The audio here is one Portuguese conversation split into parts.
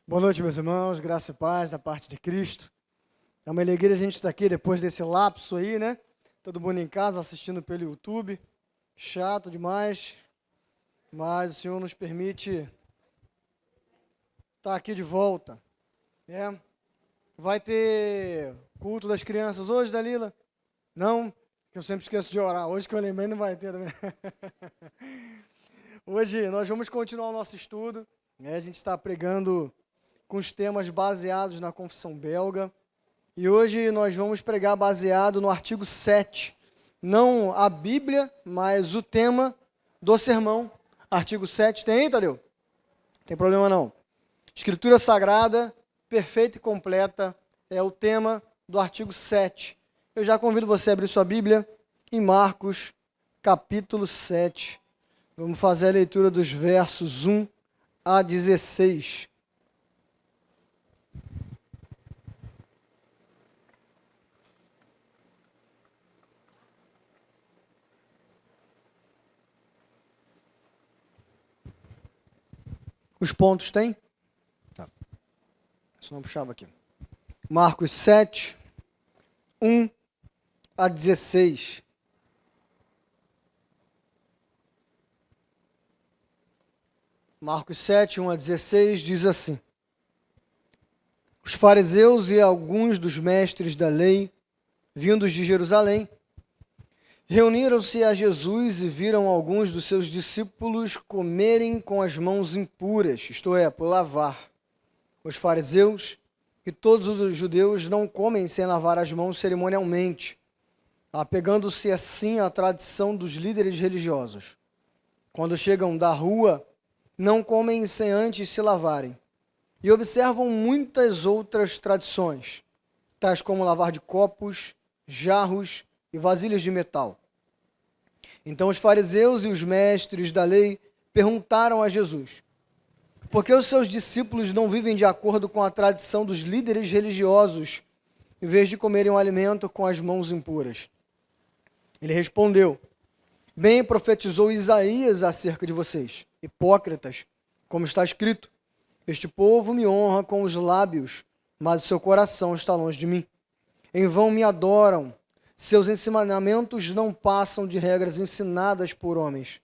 Boa noite, meus irmãos, graça e paz da parte de Cristo. É uma alegria a gente estar aqui depois desse lapso aí, né? Todo mundo em casa assistindo pelo YouTube. Chato demais, mas o Senhor nos permite estar aqui de volta, né? Vai ter culto das crianças hoje, Dalila? Não? Que eu sempre esqueço de orar. Hoje que eu lembrei não vai ter também. Hoje nós vamos continuar o nosso estudo, né? A gente está pregando com os temas baseados na Confissão Belga. E hoje nós vamos pregar baseado no artigo 7. Não a Bíblia, mas o tema do sermão. Artigo 7 tem, Tadeu? Não tem problema não. Escritura Sagrada, perfeita e completa, é o tema do artigo 7. Eu já convido você a abrir sua Bíblia em Marcos, capítulo 7. Vamos fazer a leitura dos versos 1 a 16. Os pontos tem? Tá. Só não puxava aqui. Marcos 7, 1 a 16. Marcos 7, 1 a 16 diz assim: Os fariseus e alguns dos mestres da lei, vindos de Jerusalém, reuniram-se a Jesus e viram alguns dos seus discípulos comerem com as mãos impuras, isto é, por lavar. Os fariseus e todos os judeus não comem sem lavar as mãos cerimonialmente, apegando-se assim à tradição dos líderes religiosos. Quando chegam da rua, não comem sem antes se lavarem. E observam muitas outras tradições, tais como lavar de copos, jarros e vasilhas de metal. Então os fariseus e os mestres da lei perguntaram a Jesus: por que os seus discípulos não vivem de acordo com a tradição dos líderes religiosos, em vez de comerem um alimento com as mãos impuras? Ele respondeu: bem profetizou Isaías acerca de vocês, hipócritas, como está escrito: este povo me honra com os lábios, mas o seu coração está longe de mim. Em vão me adoram, seus ensinamentos não passam de regras ensinadas por homens.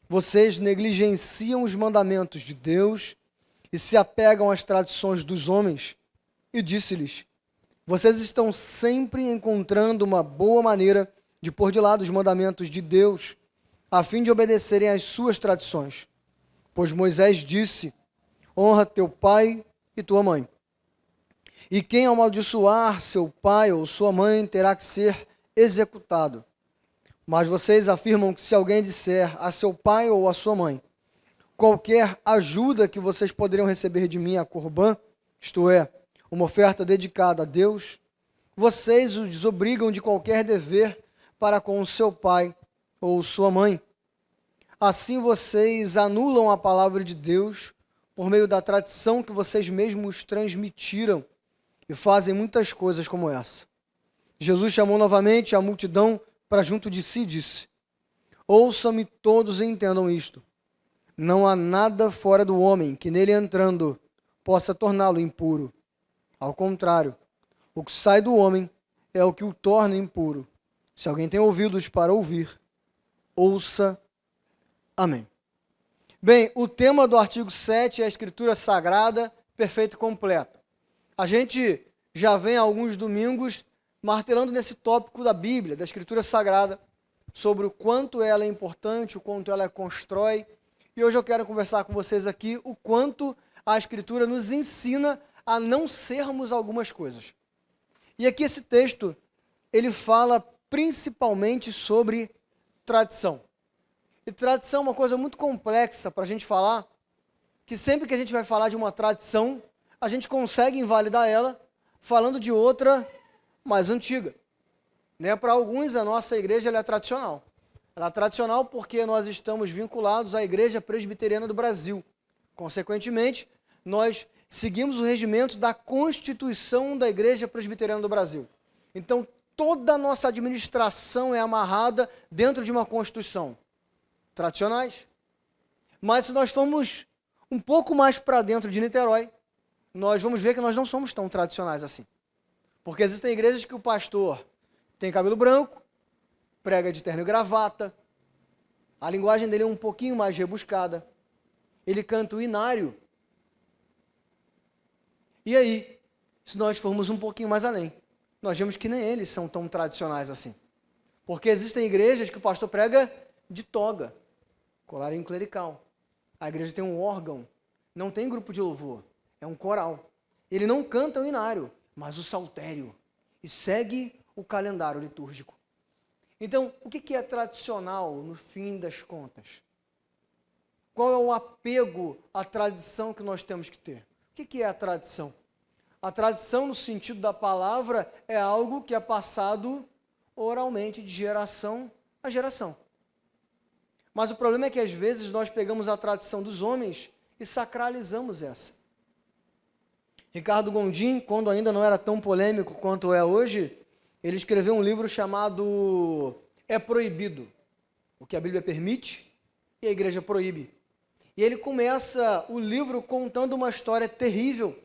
Vocês negligenciam os mandamentos de Deus e se apegam às tradições dos homens. E disse-lhes: vocês estão sempre encontrando uma boa maneira de pôr de lado os mandamentos de Deus, a fim de obedecerem às suas tradições. Pois Moisés disse: honra teu pai e tua mãe. E quem amaldiçoar seu pai ou sua mãe terá que ser executado. Mas vocês afirmam que se alguém disser a seu pai ou a sua mãe: qualquer ajuda que vocês poderiam receber de mim a Corbã, isto é, uma oferta dedicada a Deus, vocês o desobrigam de qualquer dever para com o seu pai ou sua mãe. Assim vocês anulam a palavra de Deus por meio da tradição que vocês mesmos transmitiram e fazem muitas coisas como essa. Jesus chamou novamente a multidão para junto de si e disse: ouçam-me todos e entendam isto. Não há nada fora do homem que nele entrando possa torná-lo impuro. Ao contrário, o que sai do homem é o que o torna impuro. Se alguém tem ouvidos para ouvir, ouça. Amém. Bem, o tema do artigo 7 é a Escritura Sagrada, perfeita e completa. A gente já vem há alguns domingos martelando nesse tópico da Bíblia, da Escritura Sagrada, sobre o quanto ela é importante, o quanto ela constrói. E hoje eu quero conversar com vocês aqui o quanto a Escritura nos ensina a não sermos algumas coisas. E aqui esse texto, ele fala principalmente sobre tradição. E tradição é uma coisa muito complexa para a gente falar, que sempre que a gente vai falar de uma tradição, a gente consegue invalidar ela falando de outra mais antiga. Né? Para alguns, a nossa igreja ela é tradicional. Ela é tradicional porque nós estamos vinculados à Igreja Presbiteriana do Brasil. Consequentemente, nós seguimos o regimento da Constituição da Igreja Presbiteriana do Brasil. Então, toda a nossa administração é amarrada dentro de uma Constituição. Tradicionais. Mas se nós formos um pouco mais para dentro de Niterói, nós vamos ver que nós não somos tão tradicionais assim. Porque existem igrejas que o pastor tem cabelo branco, prega de terno e gravata, a linguagem dele é um pouquinho mais rebuscada, ele canta o inário. E aí, se nós formos um pouquinho mais além, nós vemos que nem eles são tão tradicionais assim. Porque existem igrejas que o pastor prega de toga, colarinho clerical. A igreja tem um órgão, não tem grupo de louvor, é um coral. Ele não canta o inário, mas o saltério, e segue o calendário litúrgico. Então, o que é tradicional no fim das contas? Qual é o apego à tradição que nós temos que ter? O que é a tradição? A tradição, no sentido da palavra, é algo que é passado oralmente, de geração a geração. Mas o problema é que, às vezes, nós pegamos a tradição dos homens e sacralizamos essa. Ricardo Gondim, quando ainda não era tão polêmico quanto é hoje, ele escreveu um livro chamado É Proibido, o que a Bíblia permite e a igreja proíbe. E ele começa o livro contando uma história terrível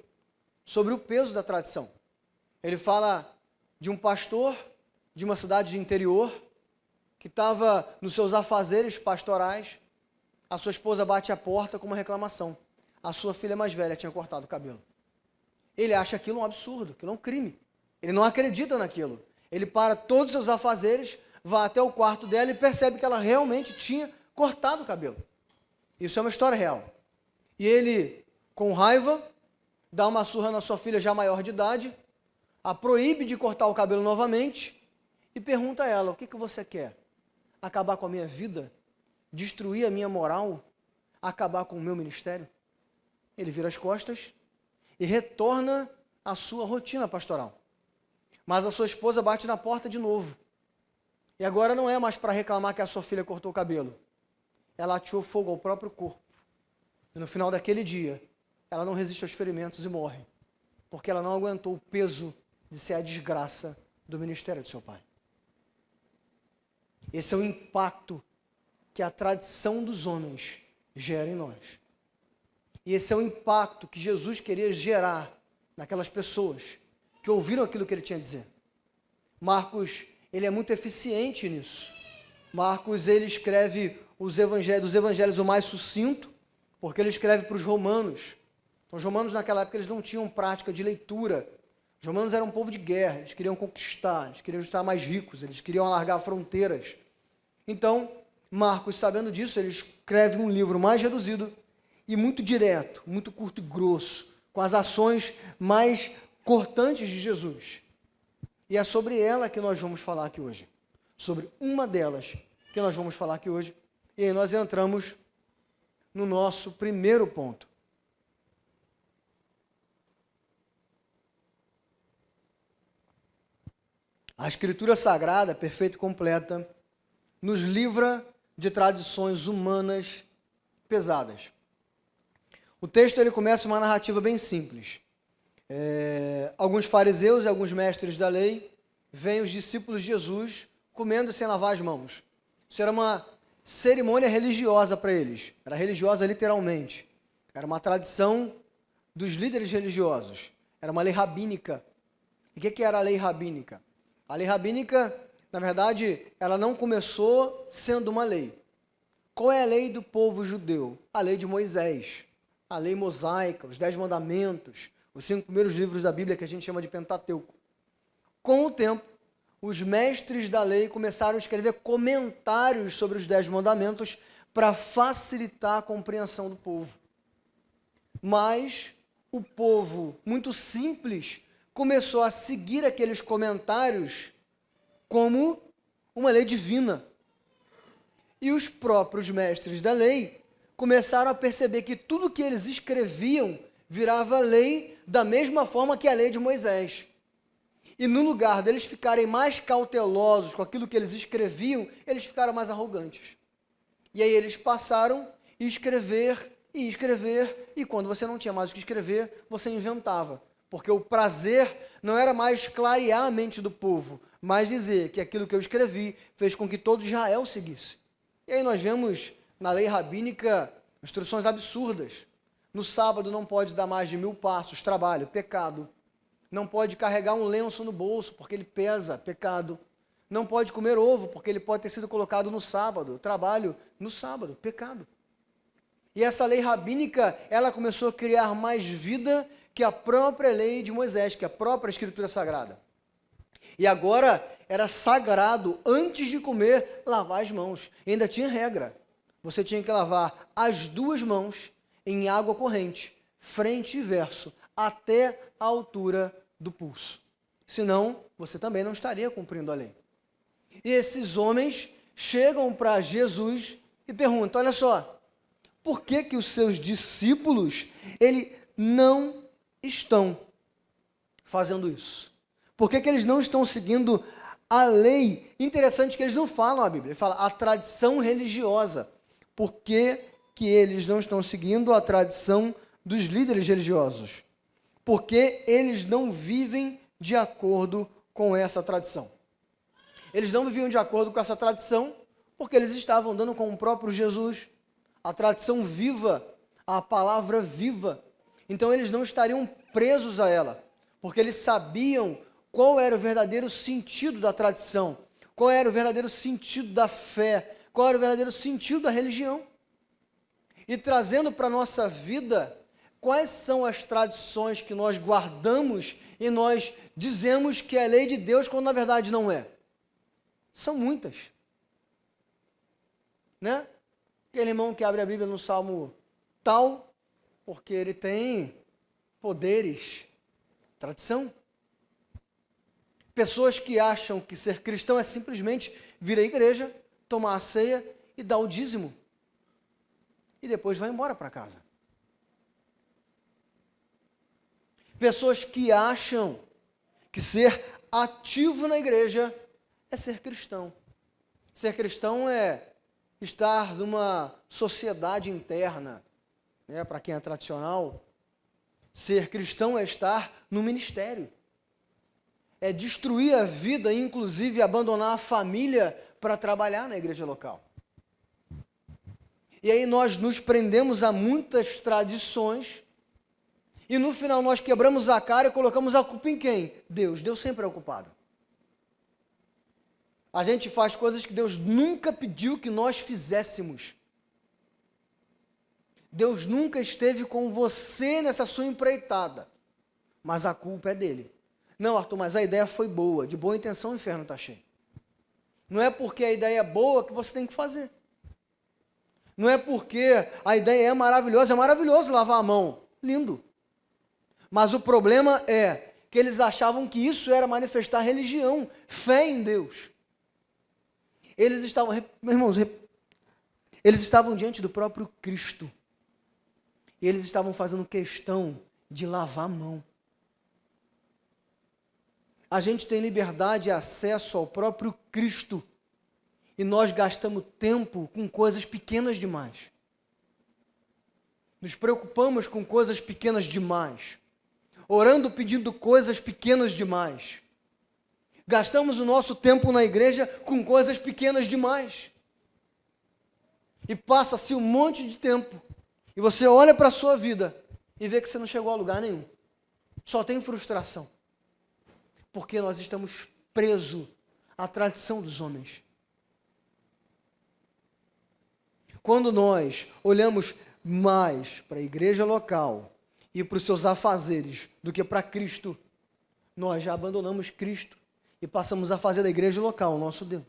sobre o peso da tradição. Ele fala de um pastor de uma cidade de interior que estava nos seus afazeres pastorais. A sua esposa bate à porta com uma reclamação. A sua filha mais velha tinha cortado o cabelo. Ele acha aquilo um absurdo, aquilo é um crime. Ele não acredita naquilo. Ele para todos os seus afazeres, vai até o quarto dela e percebe que ela realmente tinha cortado o cabelo. Isso é uma história real. E ele, com raiva, dá uma surra na sua filha já maior de idade, a proíbe de cortar o cabelo novamente e pergunta a ela: o que você quer? Acabar com a minha vida? Destruir a minha moral? Acabar com o meu ministério? Ele vira as costas e retorna à sua rotina pastoral. Mas a sua esposa bate na porta de novo. E agora não é mais para reclamar que a sua filha cortou o cabelo. Ela ateou fogo ao próprio corpo. E no final daquele dia, ela não resiste aos ferimentos e morre. Porque ela não aguentou o peso de ser a desgraça do ministério de seu pai. Esse é o impacto que a tradição dos homens gera em nós. E esse é o impacto que Jesus queria gerar naquelas pessoas que ouviram aquilo que ele tinha a dizer. Marcos, ele é muito eficiente nisso. Marcos, ele escreve dos evangelhos o mais sucinto, porque ele escreve para os romanos. Então, os romanos naquela época eles não tinham prática de leitura. Os romanos eram um povo de guerra, eles queriam conquistar, eles queriam estar mais ricos, eles queriam alargar fronteiras. Então, Marcos, sabendo disso, ele escreve um livro mais reduzido e muito direto, muito curto e grosso, com as ações mais cortantes de Jesus. E é sobre ela que nós vamos falar aqui hoje. Sobre uma delas que nós vamos falar aqui hoje. E aí nós entramos no nosso primeiro ponto. A Escritura Sagrada, perfeita e completa, nos livra de tradições humanas pesadas. O texto ele começa uma narrativa bem simples. Alguns fariseus e alguns mestres da lei veem os discípulos de Jesus comendo sem lavar as mãos. Isso era uma cerimônia religiosa para eles. Era religiosa literalmente. Era uma tradição dos líderes religiosos. Era uma lei rabínica. E o que era a lei rabínica? A lei rabínica, na verdade, ela não começou sendo uma lei. Qual é a lei do povo judeu? A lei de Moisés. A lei mosaica, os 10 mandamentos, os 5 primeiros livros da Bíblia que a gente chama de Pentateuco. Com o tempo, os mestres da lei começaram a escrever comentários sobre os 10 mandamentos para facilitar a compreensão do povo. Mas o povo, muito simples, começou a seguir aqueles comentários como uma lei divina. E os próprios mestres da lei começaram a perceber que tudo que eles escreviam virava lei da mesma forma que a lei de Moisés. E no lugar deles ficarem mais cautelosos com aquilo que eles escreviam, eles ficaram mais arrogantes. E aí eles passaram a escrever, e quando você não tinha mais o que escrever, você inventava. Porque o prazer não era mais clarear a mente do povo, mas dizer que aquilo que eu escrevi fez com que todo Israel seguisse. E aí nós vemos na lei rabínica instruções absurdas. No sábado não pode dar mais de 1000 passos, trabalho, pecado. Não pode carregar um lenço no bolso, porque ele pesa, pecado. Não pode comer ovo, porque ele pode ter sido colocado no sábado, trabalho no sábado, pecado. E essa lei rabínica, ela começou a criar mais vida que a própria lei de Moisés, que a própria Escritura Sagrada. E agora era sagrado, antes de comer, lavar as mãos. E ainda tinha regra. Você tinha que lavar as 2 mãos em água corrente, frente e verso, até a altura do pulso. Senão, você também não estaria cumprindo a lei. E esses homens chegam para Jesus e perguntam, olha só, por que que os seus discípulos, não estão fazendo isso? Por que que eles não estão seguindo a lei? Interessante que eles não falam a Bíblia, ele fala a tradição religiosa. Por que que eles não estão seguindo a tradição dos líderes religiosos? Porque eles não vivem de acordo com essa tradição. Eles não viviam de acordo com essa tradição porque eles estavam andando com o próprio Jesus, a tradição viva, a palavra viva. Então eles não estariam presos a ela, porque eles sabiam qual era o verdadeiro sentido da tradição, qual era o verdadeiro sentido da fé, qual era o verdadeiro sentido da religião. E trazendo para a nossa vida, quais são as tradições que nós guardamos e nós dizemos que é lei de Deus, quando na verdade não é? São muitas. Né? Aquele irmão que abre a Bíblia no Salmo tal, porque ele tem poderes, tradição. Pessoas que acham que ser cristão é simplesmente vir à igreja, tomar a ceia e dar o dízimo. E depois vai embora para casa. Pessoas que acham que ser ativo na igreja é ser cristão. Ser cristão é estar numa sociedade interna, né? Para quem é tradicional, ser cristão é estar no ministério. É destruir a vida e, inclusive, abandonar a família para trabalhar na igreja local. E aí nós nos prendemos a muitas tradições e no final nós quebramos a cara e colocamos a culpa em quem? Deus. Deus sempre é o culpado. A gente faz coisas que Deus nunca pediu que nós fizéssemos. Deus nunca esteve com você nessa sua empreitada, mas a culpa é dele. Não, Arthur, mas a ideia foi boa, de boa intenção o inferno está cheio. Não é porque a ideia é boa que você tem que fazer. Não é porque a ideia é maravilhoso lavar a mão, lindo. Mas o problema é que eles achavam que isso era manifestar religião, fé em Deus. Eles estavam, meus irmãos, eles estavam diante do próprio Cristo. E eles estavam fazendo questão de lavar a mão. A gente tem liberdade e acesso ao próprio Cristo. E nós gastamos tempo com coisas pequenas demais. Nos preocupamos com coisas pequenas demais. Orando pedindo coisas pequenas demais. Gastamos o nosso tempo na igreja com coisas pequenas demais. E passa-se um monte de tempo. E você olha para a sua vida e vê que você não chegou a lugar nenhum. Só tem frustração. Porque nós estamos presos à tradição dos homens. Quando nós olhamos mais para a igreja local e para os seus afazeres do que para Cristo, nós já abandonamos Cristo e passamos a fazer da igreja local o nosso Deus.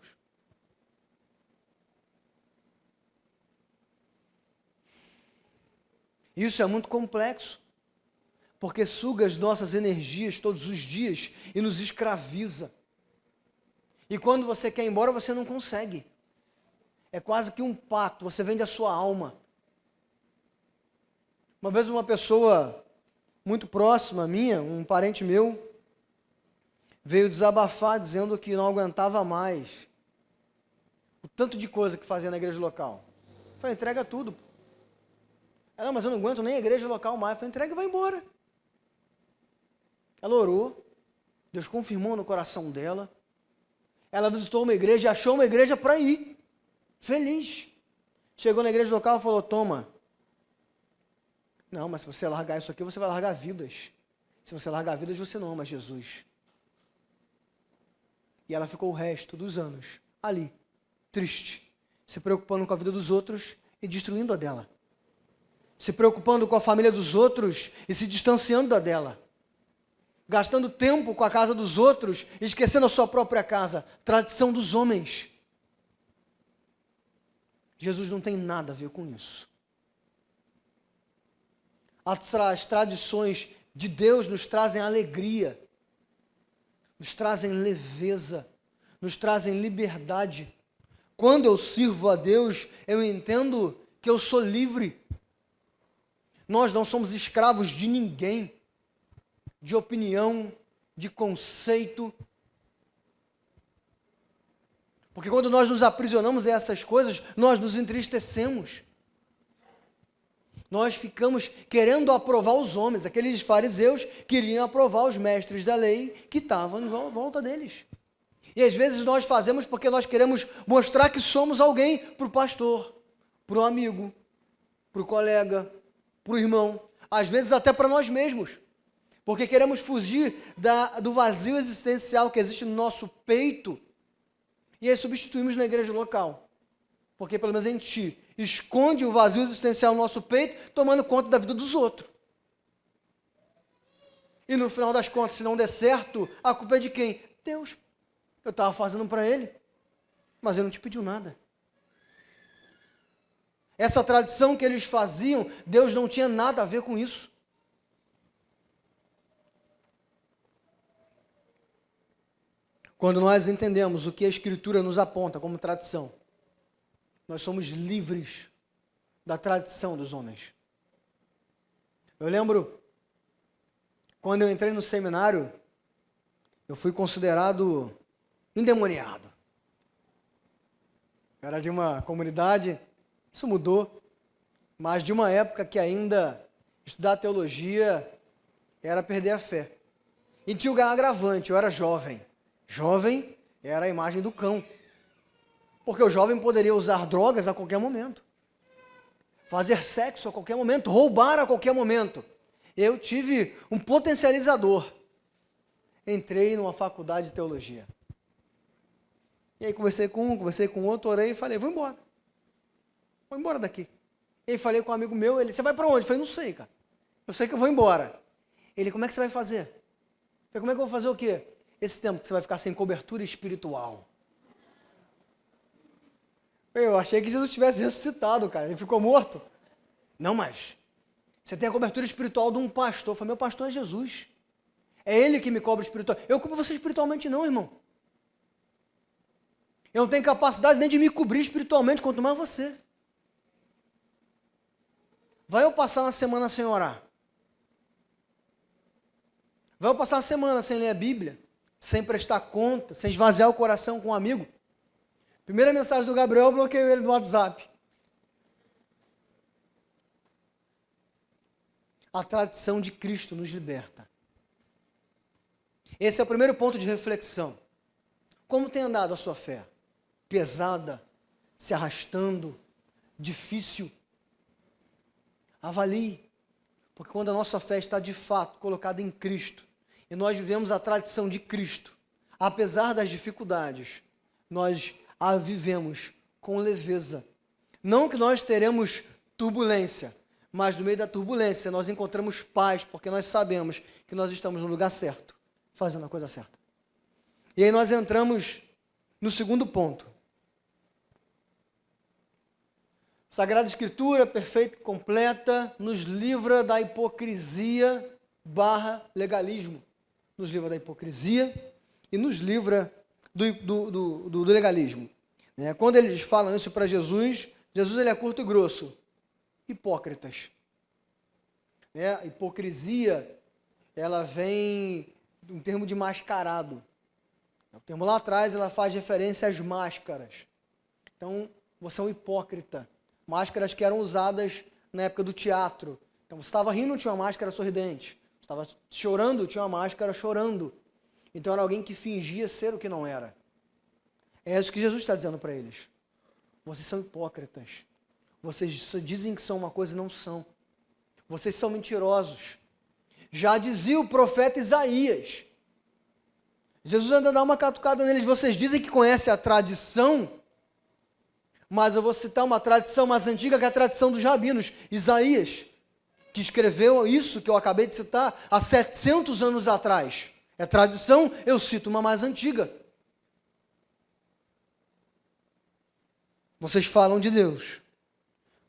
Isso é muito complexo, porque suga as nossas energias todos os dias e nos escraviza. E quando você quer ir embora, você não consegue. É quase que um pacto, você vende a sua alma. Uma vez uma pessoa muito próxima minha, um parente meu, veio desabafar dizendo que não aguentava mais o tanto de coisa que fazia na igreja local. Eu falei, entrega tudo. Ela, mas eu não aguento nem a igreja local mais. Eu falei, entrega e vai embora. Ela orou, Deus confirmou no coração dela. Ela visitou uma igreja e achou uma igreja para ir. Feliz. Chegou na igreja local e falou, toma, Não, mas se você largar isso aqui, você vai largar vidas. Se você largar vidas, você não ama Jesus. E ela ficou o resto dos anos ali, triste, se preocupando com a vida dos outros e destruindo a dela. Se preocupando com a família dos outros e se distanciando da dela. Gastando tempo com a casa dos outros e esquecendo a sua própria casa. Tradição dos homens. Jesus não tem nada a ver com isso. As tradições de Deus nos trazem alegria, nos trazem leveza, nos trazem liberdade. Quando eu sirvo a Deus, eu entendo que eu sou livre. Nós não somos escravos de ninguém, de opinião, de conceito. Porque quando nós nos aprisionamos a essas coisas, nós nos entristecemos. Nós ficamos querendo aprovar os homens. Aqueles fariseus queriam aprovar os mestres da lei que estavam em volta deles. E às vezes nós fazemos porque nós queremos mostrar que somos alguém para o pastor, para o amigo, para o colega, para o irmão. Às vezes até para nós mesmos. Porque queremos fugir do vazio existencial que existe no nosso peito. E aí substituímos na igreja local. Porque pelo menos a gente esconde o vazio existencial no nosso peito, tomando conta da vida dos outros. E no final das contas, se não der certo, a culpa é de quem? Deus. Eu estava fazendo para Ele, mas Ele não te pediu nada. Essa tradição que eles faziam, Deus não tinha nada a ver com isso. Quando nós entendemos o que a Escritura nos aponta como tradição, nós somos livres da tradição dos homens. Eu lembro, quando eu entrei no seminário, eu fui considerado endemoniado. Eu era de uma comunidade, isso mudou, mas de uma época que ainda estudar teologia era perder a fé. E tinha o agravante, eu era jovem. Jovem era a imagem do cão. Porque o jovem poderia usar drogas a qualquer momento, fazer sexo a qualquer momento, roubar a qualquer momento. Eu tive um potencializador. Entrei numa faculdade de teologia. E aí conversei com um, conversei com outro, orei e falei, vou embora. Vou embora daqui. E aí falei com um amigo meu, ele, você vai para onde? Eu falei, não sei, cara. Eu sei que eu vou embora. Ele, como é que você vai fazer? Eu falei, como é que eu vou fazer o quê? Esse tempo que você vai ficar sem cobertura espiritual. Eu achei que Jesus tivesse ressuscitado, cara. Ele ficou morto. Não, mas você tem a cobertura espiritual de um pastor. Eu falei, meu pastor é Jesus. É Ele que me cobre espiritual. Eu cubro você espiritualmente não, irmão. Eu não tenho capacidade nem de me cobrir espiritualmente, quanto mais você. Vai eu passar uma semana sem orar? Vai eu passar uma semana sem ler a Bíblia? Sem prestar conta? Sem esvaziar o coração com um amigo? Primeira mensagem do Gabriel, eu bloqueei ele no WhatsApp. A tradição de Cristo nos liberta. Esse é o primeiro ponto de reflexão. Como tem andado a sua fé? Pesada, se arrastando, difícil. Avalie, porque quando a nossa fé está de fato colocada em Cristo, e nós vivemos a tradição de Cristo, apesar das dificuldades, nós a vivemos com leveza. Não que nós teremos turbulência, mas no meio da turbulência nós encontramos paz, porque nós sabemos que nós estamos no lugar certo, fazendo a coisa certa. E aí nós entramos no segundo ponto. Sagrada Escritura, perfeita e completa, nos livra da hipocrisia / legalismo. Nos livra da hipocrisia e nos livra do legalismo. Quando eles falam isso para Jesus, Jesus ele é curto e grosso. Hipócritas. A hipocrisia, ela vem de um termo de mascarado. O termo lá atrás, ela faz referência às máscaras. Então, você é um hipócrita. Máscaras que eram usadas na época do teatro. Então, você estava rindo, tinha uma máscara sorridente. Você estava chorando, tinha uma máscara chorando. Então, era alguém que fingia ser o que não era. É isso que Jesus está dizendo para eles. Vocês são hipócritas. Vocês dizem que são uma coisa e não são. Vocês são mentirosos. Já dizia o profeta Isaías. Jesus ainda dá uma catucada neles. Vocês dizem que conhecem a tradição, mas eu vou citar uma tradição mais antiga que é a tradição dos rabinos. Isaías, que escreveu isso que eu acabei de citar há 700 anos atrás. É tradição, eu cito uma mais antiga. Vocês falam de Deus,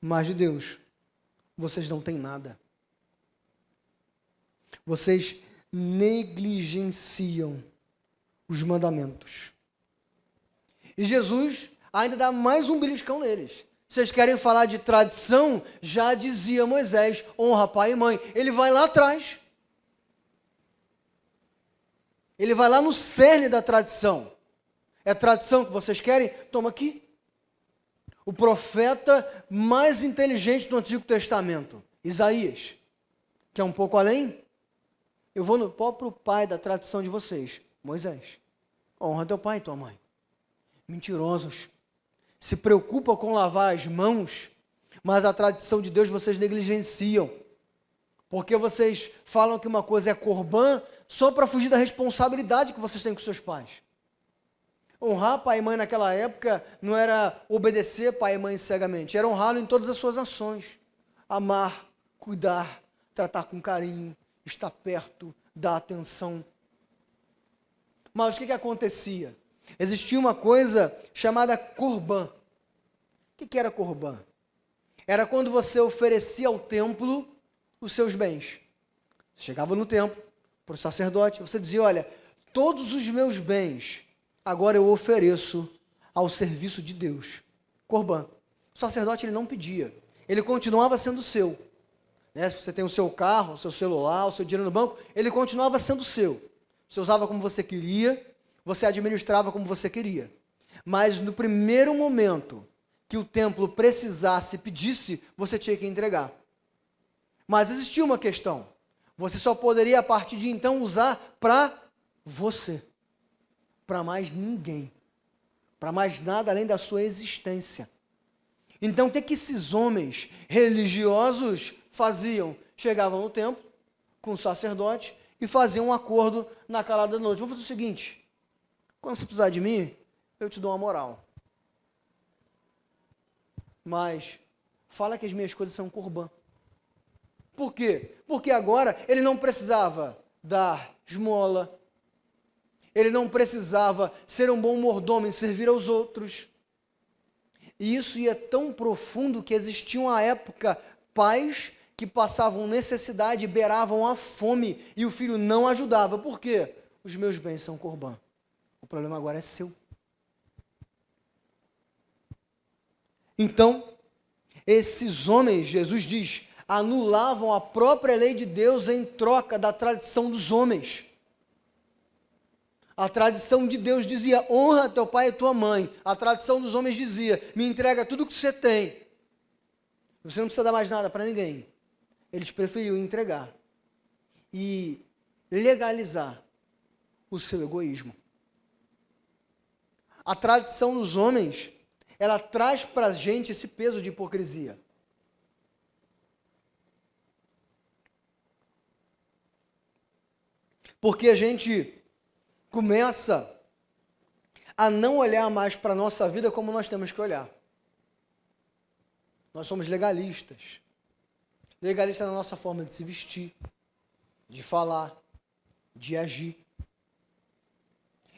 mas de Deus vocês não têm nada. Vocês negligenciam os mandamentos. E Jesus ainda dá mais um beliscão neles. Vocês querem falar de tradição? Já dizia Moisés, honra pai e mãe. Ele vai lá atrás. Ele vai lá no cerne da tradição. É a tradição que vocês querem? Toma aqui. O profeta mais inteligente do Antigo Testamento, Isaías, que é um pouco além. Eu vou no próprio pai da tradição de vocês, Moisés. Honra teu pai e tua mãe. Mentirosos. Se preocupam com lavar as mãos, mas a tradição de Deus vocês negligenciam. Porque vocês falam que uma coisa é corbã só para fugir da responsabilidade que vocês têm com seus pais. Honrar pai e mãe naquela época não era obedecer pai e mãe cegamente, era honrá-lo em todas as suas ações. Amar, cuidar, tratar com carinho, estar perto, dar atenção. Mas o que acontecia? Existia uma coisa chamada corbã. O que era corbã? Era quando você oferecia ao templo os seus bens. Você chegava no templo, para o sacerdote, você dizia, olha, todos os meus bens, agora eu ofereço ao serviço de Deus. Corbã. O sacerdote ele não pedia, ele continuava sendo seu. Né? Se você tem o seu carro, o seu celular, o seu dinheiro no banco, ele continuava sendo seu. Você usava como você queria, você administrava como você queria. Mas no primeiro momento que o templo precisasse e pedisse, você tinha que entregar. Mas existia uma questão. Você só poderia, a partir de então, usar para você. Para mais ninguém. Para mais nada além da sua existência. Então, o que esses homens religiosos faziam? Chegavam no templo, com o sacerdote, e faziam um acordo na calada da noite. Vamos fazer o seguinte, quando você precisar de mim, eu te dou uma moral. Mas, fala que as minhas coisas são corbã. Por quê? Porque agora ele não precisava dar esmola, ele não precisava ser um bom mordomo e servir aos outros. E isso ia tão profundo que existiam à época pais que passavam necessidade, beiravam a fome e o filho não ajudava. Por quê? Os meus bens são corbã. O problema agora é seu. Então, esses homens, Jesus diz, anulavam a própria lei de Deus em troca da tradição dos homens. A tradição de Deus dizia, honra teu pai e tua mãe. A tradição dos homens dizia, me entrega tudo que você tem. Você não precisa dar mais nada para ninguém. Eles preferiam entregar e legalizar o seu egoísmo. A tradição dos homens, ela traz para a gente esse peso de hipocrisia. Porque a gente começa a não olhar mais para a nossa vida como nós temos que olhar. Nós somos legalistas. Legalistas na nossa forma de se vestir, de falar, de agir.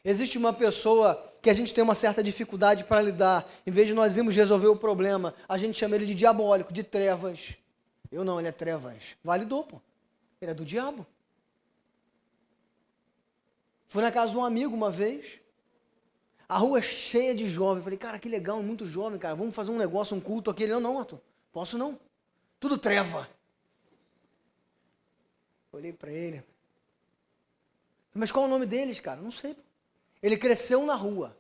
Existe uma pessoa que a gente tem uma certa dificuldade para lidar. Em vez de nós irmos resolver o problema, a gente chama ele de diabólico, de trevas. Eu não, ele é trevas. Validou, pô. Ele é do diabo. Fui na casa de um amigo uma vez, a rua cheia de jovens. Falei, cara, que legal, muito jovem, cara. Vamos fazer um negócio, um culto aqui. Ele, não, Arthur, posso não. Tudo treva. Olhei para ele. Mas qual é o nome deles, cara? Não sei. Ele cresceu na rua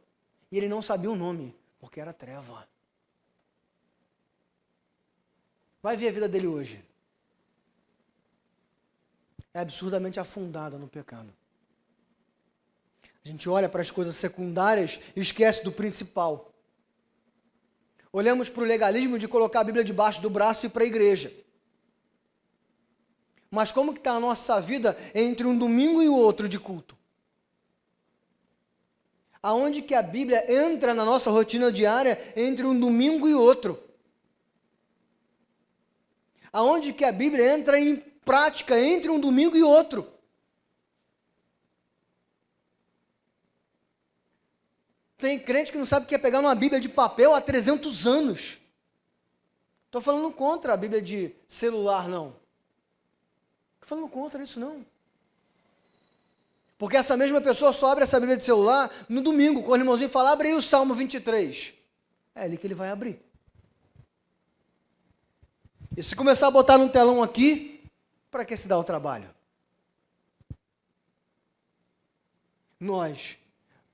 e ele não sabia o nome, porque era treva. Vai ver a vida dele hoje. É absurdamente afundada no pecado. A gente olha para as coisas secundárias e esquece do principal. Olhamos para o legalismo de colocar a Bíblia debaixo do braço e ir para a igreja. Mas como que está a nossa vida entre um domingo e o outro de culto? Aonde que a Bíblia entra na nossa rotina diária entre um domingo e outro? Aonde que a Bíblia entra em prática entre um domingo e outro? Tem crente que não sabe o que é pegar uma Bíblia de papel há 300 anos. Estou falando contra a Bíblia de celular, não. Estou falando contra isso, não. Porque essa mesma pessoa só abre essa Bíblia de celular no domingo, quando o irmãozinho fala, abre aí o Salmo 23. É ali que ele vai abrir. E se começar a botar no telão aqui, para que se dá o trabalho? Nós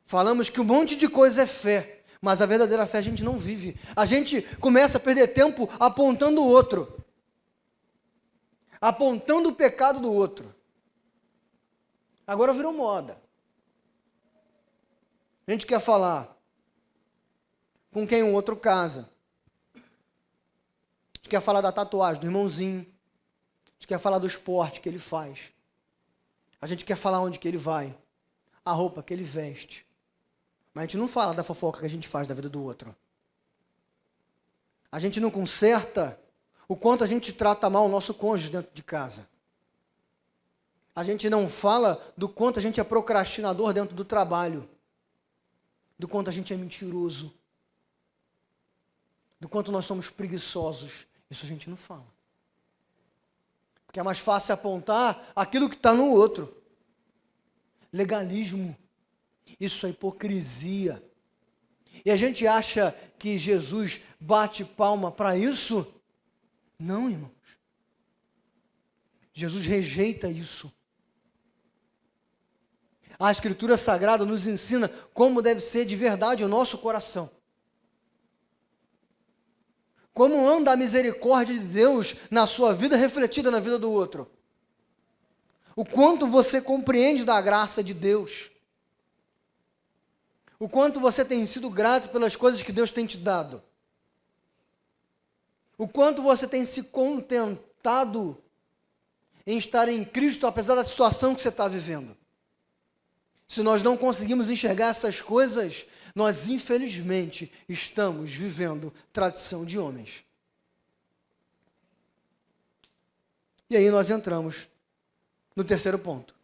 falamos que um monte de coisa é fé, mas a verdadeira fé a gente não vive. A gente começa a perder tempo apontando o outro, apontando o pecado do outro. Agora virou moda. A gente quer falar com quem o outro casa. A gente quer falar da tatuagem do irmãozinho. A gente quer falar do esporte que ele faz. A gente quer falar onde que ele vai. A roupa que ele veste. Mas a gente não fala da fofoca que a gente faz da vida do outro. A gente não conserta o quanto a gente trata mal o nosso cônjuge dentro de casa. A gente não fala do quanto a gente é procrastinador dentro do trabalho. Do quanto a gente é mentiroso. Do quanto nós somos preguiçosos. Isso a gente não fala. Porque é mais fácil apontar aquilo que está no outro. Legalismo. Isso é hipocrisia. E a gente acha que Jesus bate palma para isso? Não, irmãos. Jesus rejeita isso. A Escritura Sagrada nos ensina como deve ser de verdade o nosso coração. Como anda a misericórdia de Deus na sua vida refletida na vida do outro. O quanto você compreende da graça de Deus. O quanto você tem sido grato pelas coisas que Deus tem te dado. O quanto você tem se contentado em estar em Cristo, apesar da situação que você está vivendo. Se nós não conseguimos enxergar essas coisas, nós infelizmente estamos vivendo tradição de homens. E aí nós entramos no terceiro ponto.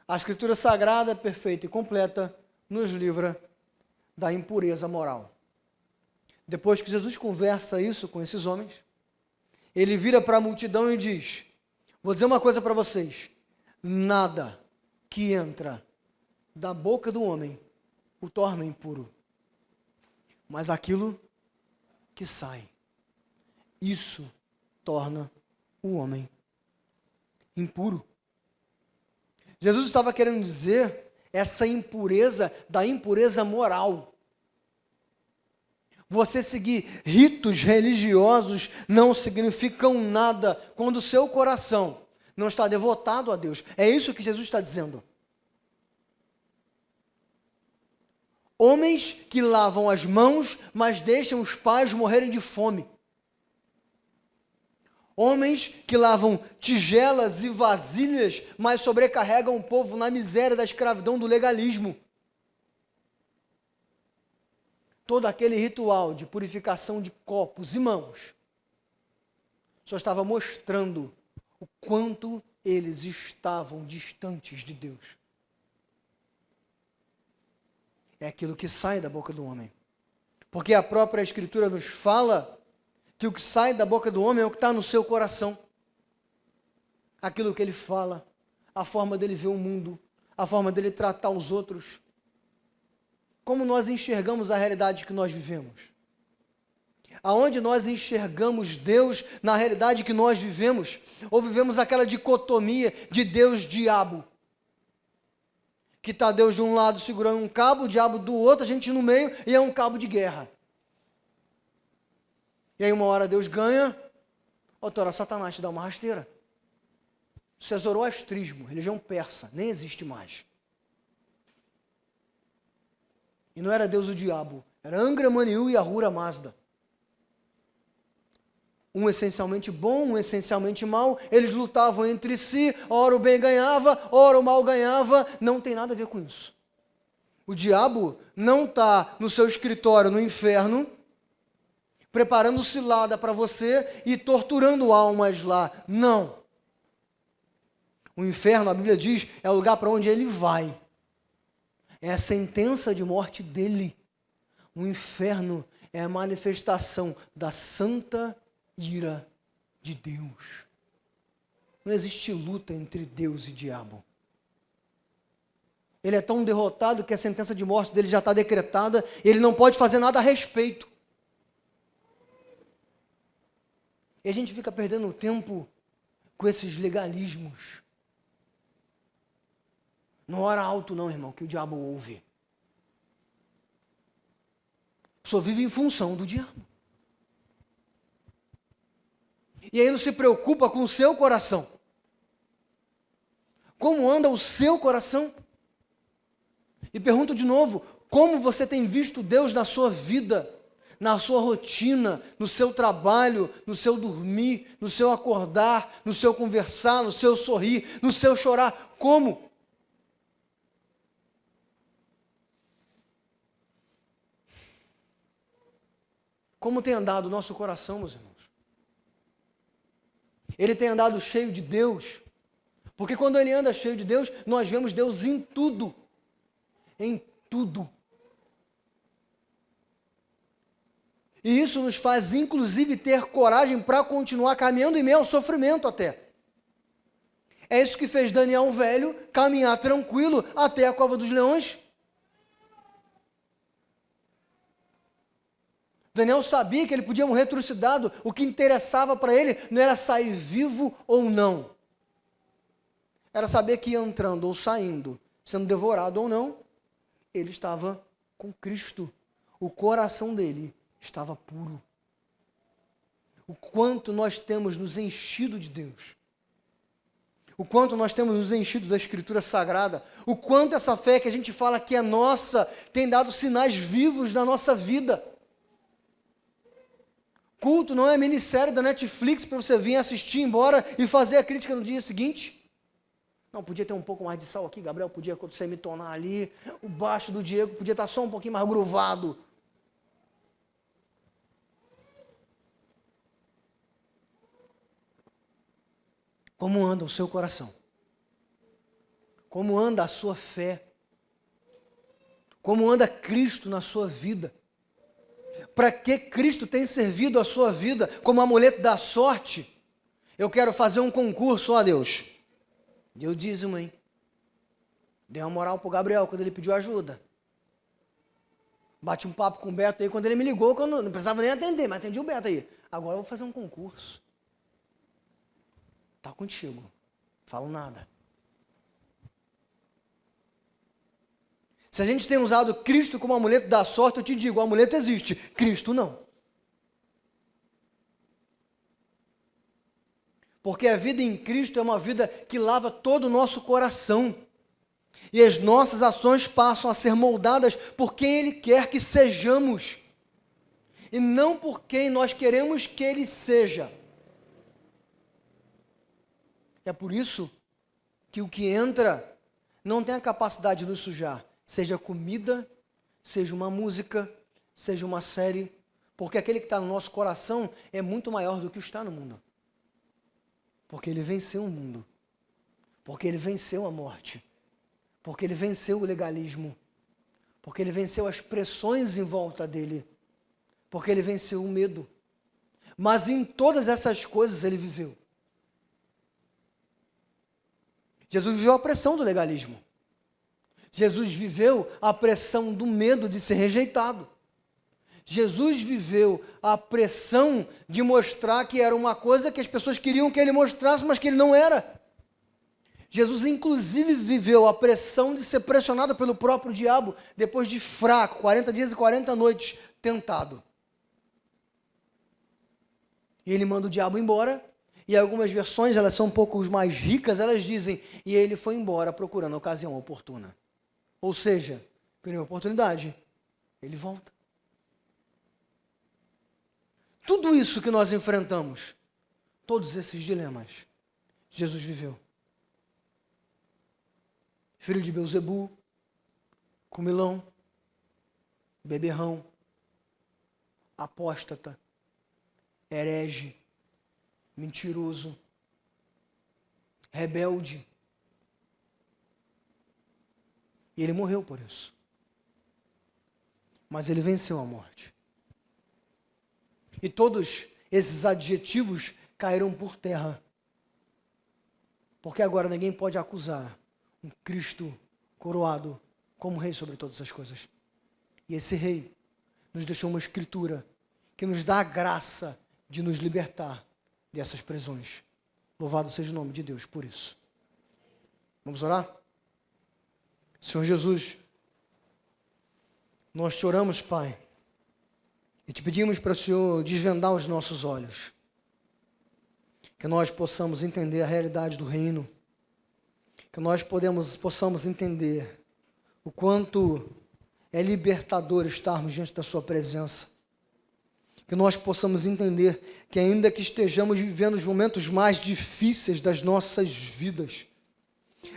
A Escritura Sagrada, perfeita e completa, nos livra da impureza moral. Depois que Jesus conversa isso com esses homens, ele vira para a multidão e diz, vou dizer uma coisa para vocês, nada que entra da boca do homem o torna impuro, mas aquilo que sai, isso torna o homem impuro. Jesus estava querendo dizer essa impureza da impureza moral. Você seguir ritos religiosos não significam nada quando o seu coração não está devotado a Deus. É isso que Jesus está dizendo. Homens que lavam as mãos, mas deixam os pais morrerem de fome. Homens que lavam tigelas e vasilhas, mas sobrecarregam o povo na miséria da escravidão do legalismo. Todo aquele ritual de purificação de copos e mãos só estava mostrando o quanto eles estavam distantes de Deus. É aquilo que sai da boca do homem. Porque a própria Escritura nos fala que o que sai da boca do homem é o que está no seu coração. Aquilo que ele fala, a forma dele ver o mundo, a forma dele tratar os outros. Como nós enxergamos a realidade que nós vivemos. Aonde nós enxergamos Deus na realidade que nós vivemos, ou vivemos aquela dicotomia de Deus-diabo. Que está Deus de um lado segurando um cabo, o diabo do outro, a gente no meio, e é um cabo de guerra. E aí uma hora Deus ganha, outra hora Satanás te dá uma rasteira. Isso é zoroastrismo, religião persa, nem existe mais. E não era Deus o diabo, era Angra Maniu e Ahura Mazda. Um essencialmente bom, um essencialmente mal. Eles lutavam entre si, ora o bem ganhava, ora o mal ganhava. Não tem nada a ver com isso. O diabo não está no seu escritório no inferno, preparando cilada para você e torturando almas lá. Não. O inferno, a Bíblia diz, é o lugar para onde ele vai. É a sentença de morte dele. O inferno é a manifestação da santa ira de Deus. Não existe luta entre Deus e diabo. Ele é tão derrotado que a sentença de morte dele já está decretada, ele não pode fazer nada a respeito. E a gente fica perdendo tempo com esses legalismos. Não ora alto não, irmão, que o diabo ouve. A pessoa vive em função do diabo. E aí não se preocupa com o seu coração. Como anda o seu coração? E pergunto de novo, como você tem visto Deus na sua vida, na sua rotina, no seu trabalho, no seu dormir, no seu acordar, no seu conversar, no seu sorrir, no seu chorar? Como? Como tem andado o nosso coração, meus irmãos? Ele tem andado cheio de Deus, porque quando ele anda cheio de Deus, nós vemos Deus em tudo. Em tudo. E isso nos faz, inclusive, ter coragem para continuar caminhando em meio ao sofrimento até. É isso que fez Daniel velho caminhar tranquilo até a cova dos leões. Daniel sabia que ele podia morrer trucidado. O que interessava para ele não era sair vivo ou não. Era saber que entrando ou saindo, sendo devorado ou não, ele estava com Cristo. O coração dele estava puro. O quanto nós temos nos enchido de Deus. O quanto nós temos nos enchido da Escritura Sagrada. O quanto essa fé que a gente fala que é nossa tem dado sinais vivos na nossa vida. Culto não é minissérie da Netflix para você vir assistir, embora e fazer a crítica no dia seguinte. Não, podia ter um pouco mais de sal aqui, Gabriel, podia semitonar ali, o baixo do Diego podia estar só um pouquinho mais gruvado. Como anda o seu coração? Como anda a sua fé? Como anda Cristo na sua vida? Para que Cristo tem servido a sua vida como amuleto da sorte? Eu quero fazer um concurso, ó Deus. Deu dízimo, hein? Deu uma moral pro Gabriel quando ele pediu ajuda. Bati um papo com o Beto aí quando ele me ligou, quando não precisava nem atender, mas atendi o Beto aí. Agora eu vou fazer um concurso. Tá contigo. Falo nada. Se a gente tem usado Cristo como amuleto da sorte, eu te digo, o amuleto existe, Cristo não. Porque a vida em Cristo é uma vida que lava todo o nosso coração. E as nossas ações passam a ser moldadas por quem Ele quer que sejamos. E não por quem nós queremos que Ele seja. É por isso que o que entra não tem a capacidade de nos sujar. Seja comida, seja uma música, seja uma série. Porque aquele que está no nosso coração é muito maior do que o que está no mundo. Porque ele venceu o mundo. Porque ele venceu a morte. Porque ele venceu o legalismo. Porque ele venceu as pressões em volta dele. Porque ele venceu o medo. Mas em todas essas coisas ele viveu. Jesus viveu a pressão do legalismo. Jesus viveu a pressão do medo de ser rejeitado. Jesus viveu a pressão de mostrar que era uma coisa que as pessoas queriam que ele mostrasse, mas que ele não era. Jesus, inclusive, viveu a pressão de ser pressionado pelo próprio diabo, depois de fraco, 40 dias e 40 noites, tentado. E ele manda o diabo embora, e algumas versões, elas são um pouco mais ricas, elas dizem, e ele foi embora procurando a ocasião oportuna. Ou seja, primeira oportunidade, ele volta. Tudo isso que nós enfrentamos, todos esses dilemas, Jesus viveu. Filho de Belzebu, comilão, beberrão, apóstata, herege, mentiroso, rebelde. E ele morreu por isso. Mas ele venceu a morte. E todos esses adjetivos caíram por terra. Porque agora ninguém pode acusar um Cristo coroado como rei sobre todas as coisas. E esse rei nos deixou uma escritura que nos dá a graça de nos libertar dessas prisões. Louvado seja o nome de Deus por isso. Vamos orar? Senhor Jesus, nós te oramos, Pai, e te pedimos para o Senhor desvendar os nossos olhos, que nós possamos entender a realidade do reino, que nós possamos entender o quanto é libertador estarmos diante da sua presença, que nós possamos entender que ainda que estejamos vivendo os momentos mais difíceis das nossas vidas,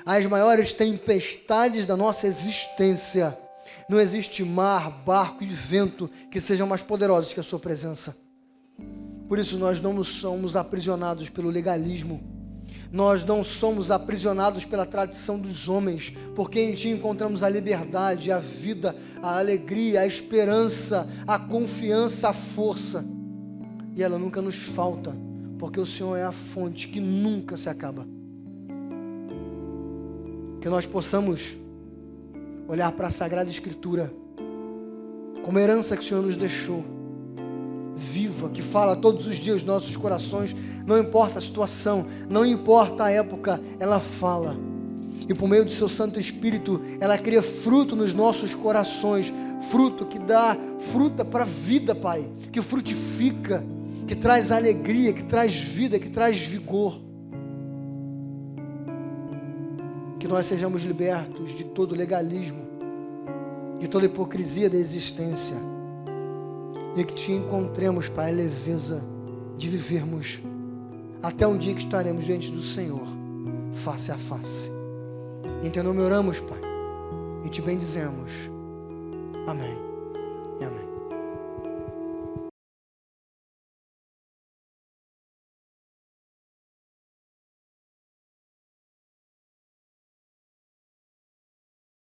as maiores tempestades da nossa existência, não existe mar, barco e vento que sejam mais poderosos que a sua presença. Por isso nós não somos aprisionados pelo legalismo, nós não somos aprisionados pela tradição dos homens, porque em Ti encontramos a liberdade, a vida, a alegria, a esperança, a confiança, a força. E ela nunca nos falta, porque o Senhor é a fonte que nunca se acaba. Que nós possamos olhar para a Sagrada Escritura como herança que o Senhor nos deixou, viva, que fala todos os dias nos nossos corações, não importa a situação, não importa a época, ela fala. E por meio do seu Santo Espírito, ela cria fruto nos nossos corações, fruto que dá fruta para a vida, Pai, que frutifica, que traz alegria, que traz vida, que traz vigor. Que nós sejamos libertos de todo legalismo, de toda hipocrisia da existência, e que te encontremos, Pai, a leveza de vivermos até um dia que estaremos diante do Senhor, face a face. Em teu nome oramos, Pai, e te bendizemos. Amém e amém.